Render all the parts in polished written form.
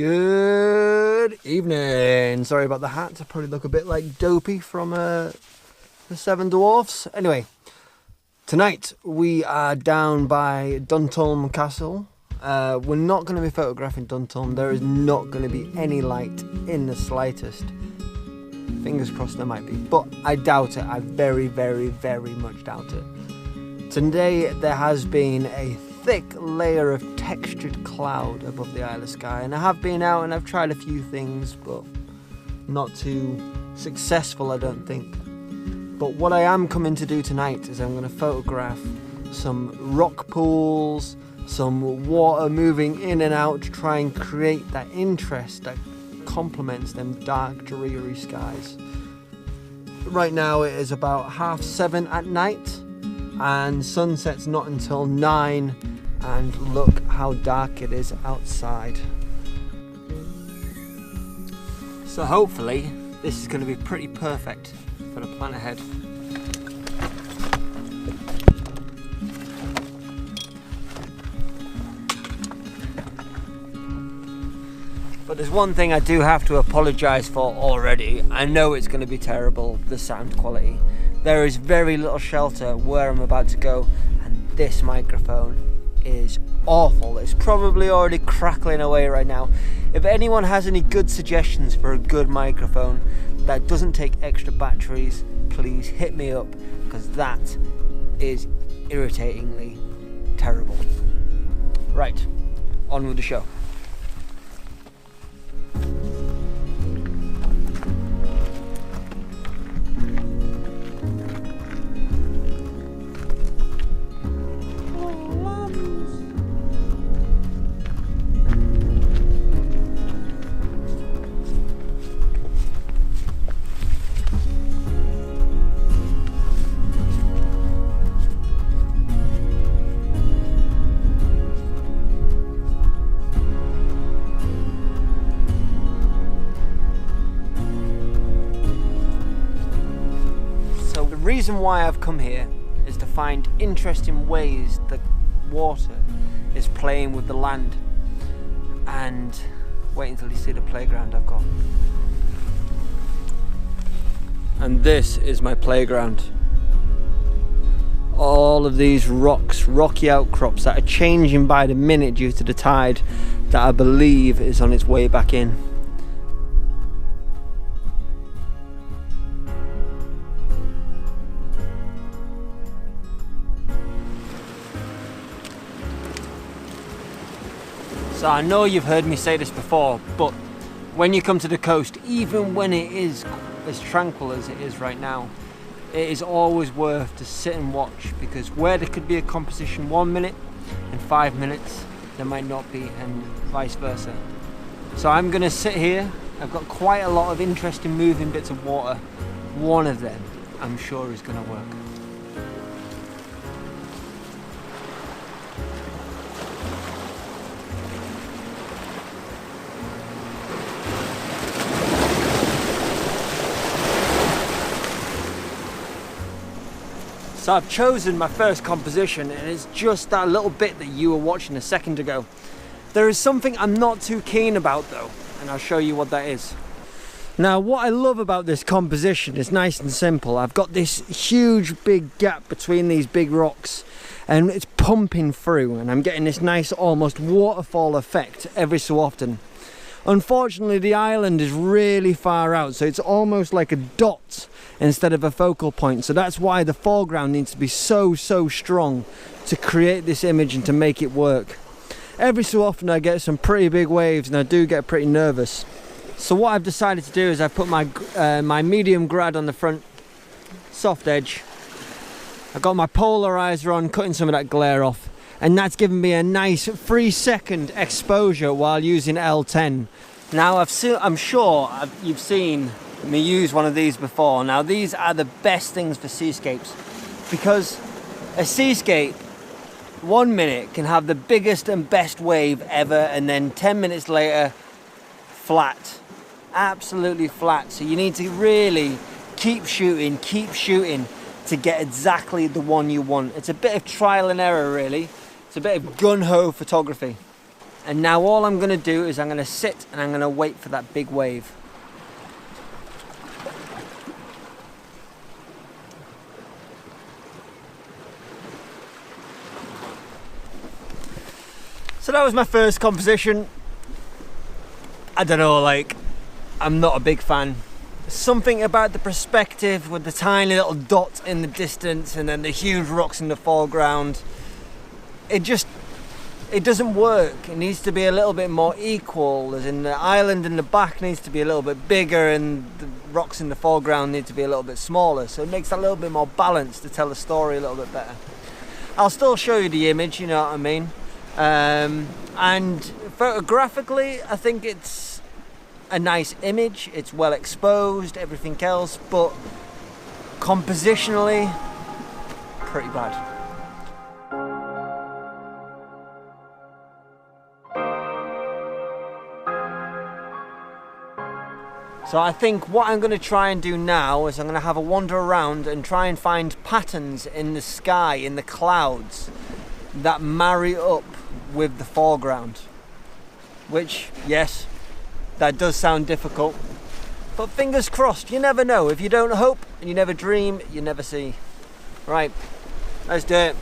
Good evening. Sorry about the hat. I probably look a bit like Dopey from the Seven Dwarfs. Anyway, tonight we are down by Duntulm Castle. We're not going to be photographing Duntulm. There is not going to be any light in the slightest. Fingers crossed there might be, but I doubt it. I very, very, very much doubt it. Today there has been a thick layer of textured cloud above the Isle of Skye, and I have been out and I've tried a few things, but not too successful, I don't think. But what I am coming to do tonight is I'm going to photograph some rock pools, some water moving in and out to try and create that interest that complements them dark, dreary skies. Right now it is about 7:30 at night, and sunset's not until 9, and look how dark it is outside. So hopefully this is going to be pretty perfect for the plan ahead. But there's one thing I do have to apologise for already. I know it's going to be terrible, the sound quality. There is very little shelter where I'm about to go, and this microphone is awful. It's probably already crackling away right now. If anyone has any good suggestions for a good microphone that doesn't take extra batteries, please hit me up, because that is irritatingly terrible. Right, on with the show. The reason why I've come here is to find interesting ways that water is playing with the land, and wait until you see the playground I've got. And this is my playground. All of these rocks, rocky outcrops that are changing by the minute due to the tide that I believe is on its way back in. So I know you've heard me say this before, but when you come to the coast, even when it is as tranquil as it is right now, it is always worth to sit and watch, because where there could be a composition 1 minute, in 5 minutes there might not be, and vice versa. So I'm going to sit here. I've got quite a lot of interesting moving bits of water. One of them I'm sure is going to work. So I've chosen my first composition, and it's just that little bit that you were watching a second ago. There is something I'm not too keen about though, and I'll show you what that is. Now what I love about this composition is nice and simple. I've got this huge big gap between these big rocks, and it's pumping through, and I'm getting this nice almost waterfall effect every so often. Unfortunately the island is really far out, so it's almost like a dot instead of a focal point, so that's why the foreground needs to be so strong to create this image and to make it work. Every so often I get some pretty big waves and I do get pretty nervous. So what I've decided to do is I've put my my medium grad on the front soft edge. I've got my polarizer on, cutting some of that glare off, and that's given me a nice 3-second exposure while using L10. Now I'm sure you've seen me use one of these before. Now these are the best things for seascapes, because a seascape 1 minute can have the biggest and best wave ever, and then 10 minutes later flat, absolutely flat. So you need to really keep shooting to get exactly the one you want. It's a bit of trial and error really. It's a bit of gun-ho photography. And now all I'm going to do is I'm going to sit and I'm going to wait for that big wave. So that was my first composition. I don't know, like, I'm not a big fan. Something about the perspective with the tiny little dot in the distance and then the huge rocks in the foreground. It doesn't work. It needs to be a little bit more equal, as in the island in the back needs to be a little bit bigger and the rocks in the foreground need to be a little bit smaller. So it makes that a little bit more balanced to tell the story a little bit better. I'll still show you the image, you know what I mean? And photographically, I think it's a nice image. It's well exposed, everything else, but compositionally, pretty bad. So I think what I'm going to try and do now is I'm going to have a wander around and try and find patterns in the sky, in the clouds, that marry up with the foreground. Which, yes, that does sound difficult, but fingers crossed. You never know. If you don't hope and you never dream, you never see. Right, let's do it.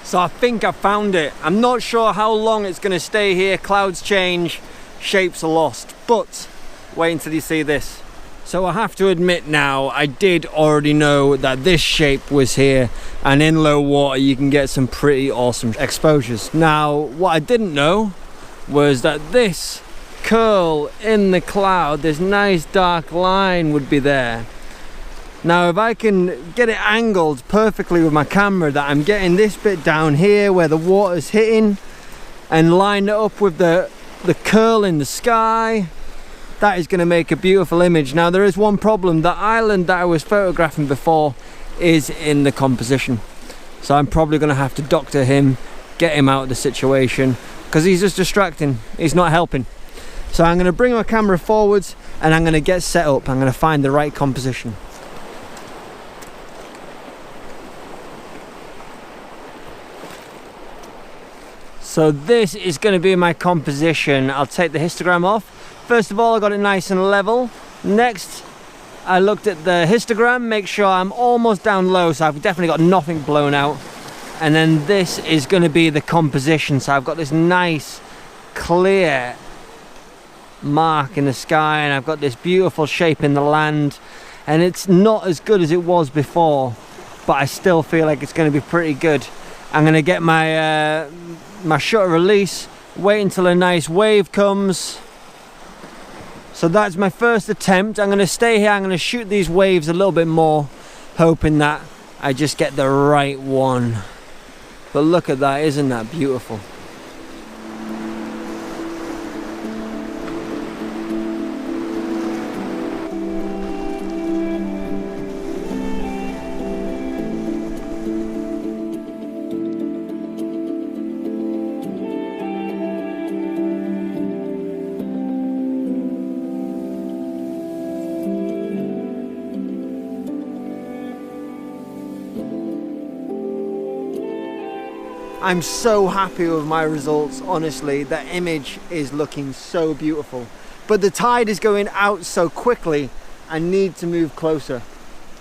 So I think I found it. I'm not sure how long it's going to stay here. Clouds change, shapes are lost, but wait until you see this. So I have to admit now, I did already know that this shape was here, and in low water you can get some pretty awesome exposures. Now, what I didn't know was that this curl in the cloud, this nice dark line would be there. Now, if I can get it angled perfectly with my camera, that I'm getting this bit down here where the water's hitting, and line it up with the curl in the sky, that is going to make a beautiful image. Now, there is one problem. The island that I was photographing before is in the composition. So I'm probably going to have to doctor him, get him out of the situation, because he's just distracting. He's not helping. So I'm going to bring my camera forwards and I'm going to get set up. I'm going to find the right composition. So this is going to be my composition. I'll take the histogram off. First of all, I got it nice and level. Next, I looked at the histogram, make sure I'm almost down low, so I've definitely got nothing blown out. And then this is going to be the composition. So I've got this nice, clear mark in the sky, and I've got this beautiful shape in the land. And it's not as good as it was before, but I still feel like it's going to be pretty good. I'm going to get my my shutter release, wait until a nice wave comes. So that's my first attempt. I'm going to stay here, I'm going to shoot these waves a little bit more, hoping that I just get the right one. But look at that, isn't that beautiful? I'm so happy with my results, honestly. That image is looking so beautiful. But the tide is going out so quickly, I need to move closer.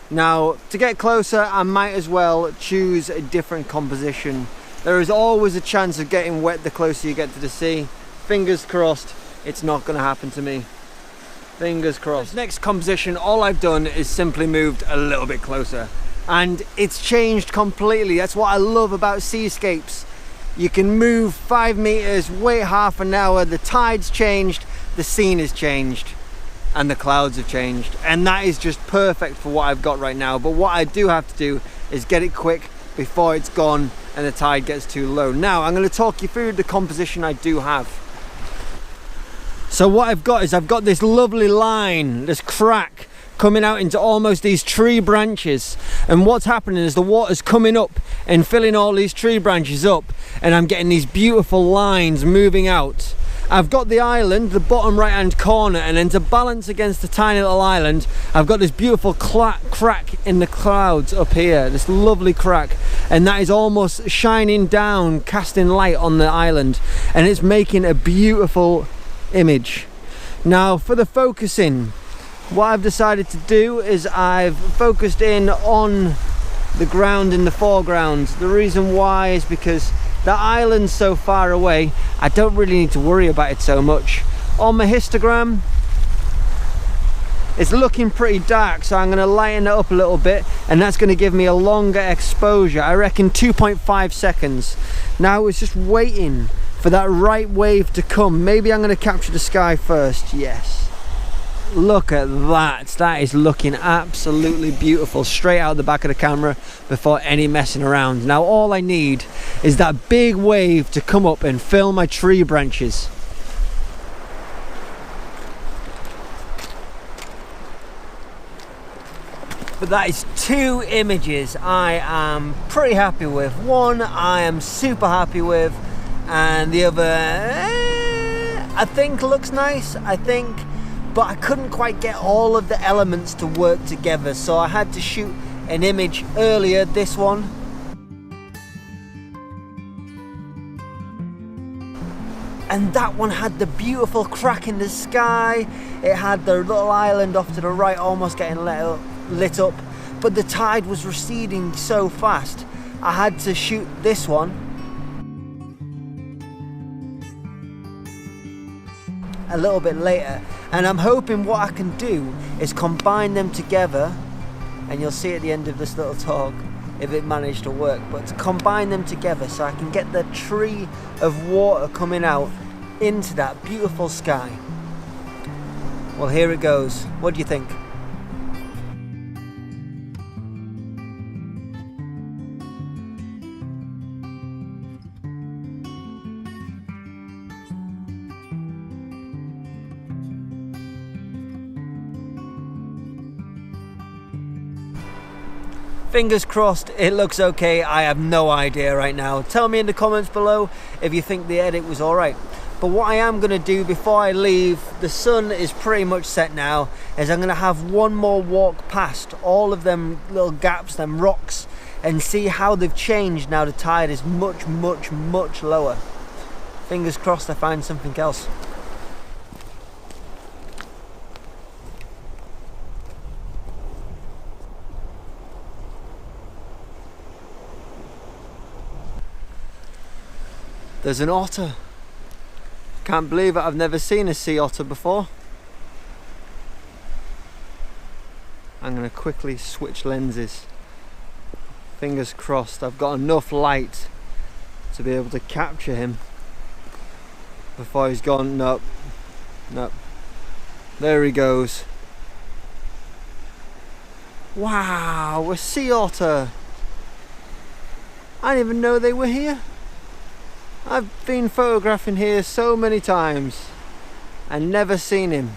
Now, to get closer, I might as well choose a different composition. There is always a chance of getting wet the closer you get to the sea. Fingers crossed, it's not going to happen to me. Fingers crossed. This next composition, all I've done is simply moved a little bit closer. And it's changed completely. That's what I love about Seascapes. You can move 5 meters, wait half an hour, the tide's changed, the scene has changed, and the clouds have changed. And that is just perfect for what I've got right now. But what I do have to do is get it quick before it's gone and the tide gets too low. Now, I'm going to talk you through the composition I do have. So what I've got is I've got this lovely line, this crack, coming out into almost these tree branches, and what's happening is the water's coming up and filling all these tree branches up, and I'm getting these beautiful lines moving out, I've got the island, the bottom right hand corner, and then to balance against the tiny little island, I've got this beautiful crack in the clouds up here, this lovely crack, and that is almost shining down, casting light on the island, and it's making a beautiful image. Now for the focusing, what I've decided to do is I've focused in on the ground in the foreground. The reason why is because the island's so far away, I don't really need to worry about it so much. On my histogram, it's looking pretty dark, so I'm going to lighten it up a little bit, and that's going to give me a longer exposure. I reckon 2.5 seconds. Now it's just waiting for that right wave to come. Maybe I'm going to capture the sky first. Yes. Look at that. That is looking absolutely beautiful, straight out the back of the camera before any messing around. Now all I need is that big wave to come up and fill my tree branches. But that is 2 images I am pretty happy with. One I am super happy with, and the other I think looks nice, but I couldn't quite get all of the elements to work together, so I had to shoot an image earlier, this one. And that one had the beautiful crack in the sky. It had the little island off to the right almost getting lit up, but the tide was receding so fast, I had to shoot this one a little bit later. And I'm hoping what I can do is combine them together, and you'll see at the end of this little talk if it managed to work, but to combine them together so I can get the tree of water coming out into that beautiful sky. Well, here it goes. What do you think? Fingers crossed it looks okay. I have no idea right now. Tell me in the comments below if you think the edit was alright. But what I am going to do before I leave, the sun is pretty much set now, is I'm going to have one more walk past all of them little gaps, them rocks, and see how they've changed now the tide is much lower. Fingers crossed I find something else. There's an otter. Can't believe it, I've never seen a sea otter before. I'm going to quickly switch lenses. Fingers crossed I've got enough light to be able to capture him before he's gone. Nope. There he goes. Wow, a sea otter. I didn't even know they were here. I've been photographing here so many times and never seen him.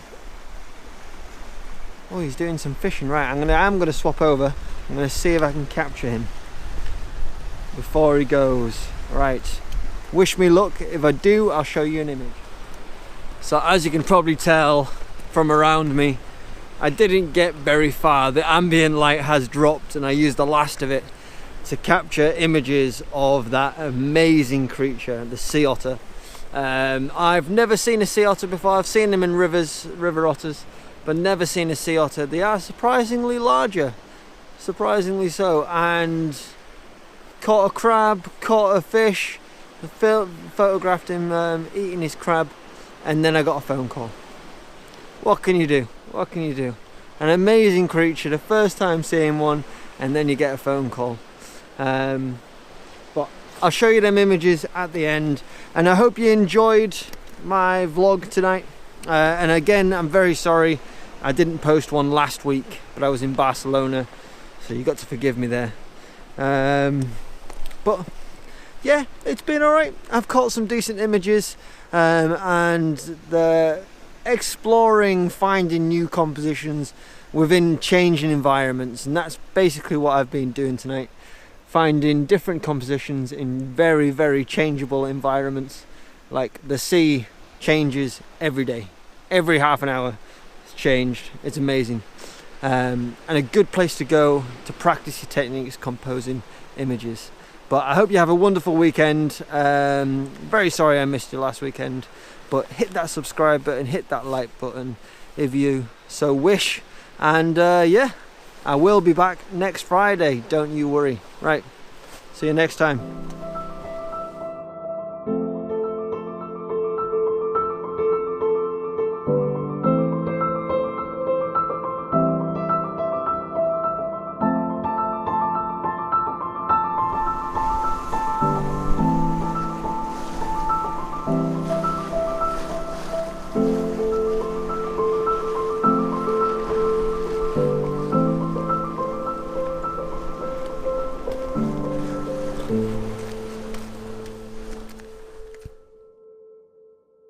Oh, he's doing some fishing. Right, I'm gonna swap over. I'm gonna see if I can capture him before he goes. Right, wish me luck. If I do, I'll show you an image. So as you can probably tell from around me, I didn't get very far. The ambient light has dropped and I used the last of it to capture images of that amazing creature, the sea otter. I've never seen a sea otter before. I've seen them in river otters, but never seen a sea otter. They are surprisingly larger, surprisingly so, and caught a crab, caught a fish, photographed him eating his crab, and then I got a phone call. What can you do? What can you do? An amazing creature, the first time seeing one, and then you get a phone call. But I'll show you them images at the end, and I hope you enjoyed my vlog tonight. And again, I'm very sorry I didn't post one last week, but I was in Barcelona, so you got to forgive me there. But yeah, it's been alright. I've caught some decent images, and the exploring, finding new compositions within changing environments, and that's basically what I've been doing tonight. Finding different compositions in very changeable environments, like the sea changes every day. Every half an hour it's changed. It's amazing. And a good place to go to practice your techniques composing images. But I hope you have a wonderful weekend. Very sorry I missed you last weekend, but hit that subscribe button, hit that like button if you so wish. And yeah, I will be back next Friday, don't you worry. Right, see you next time.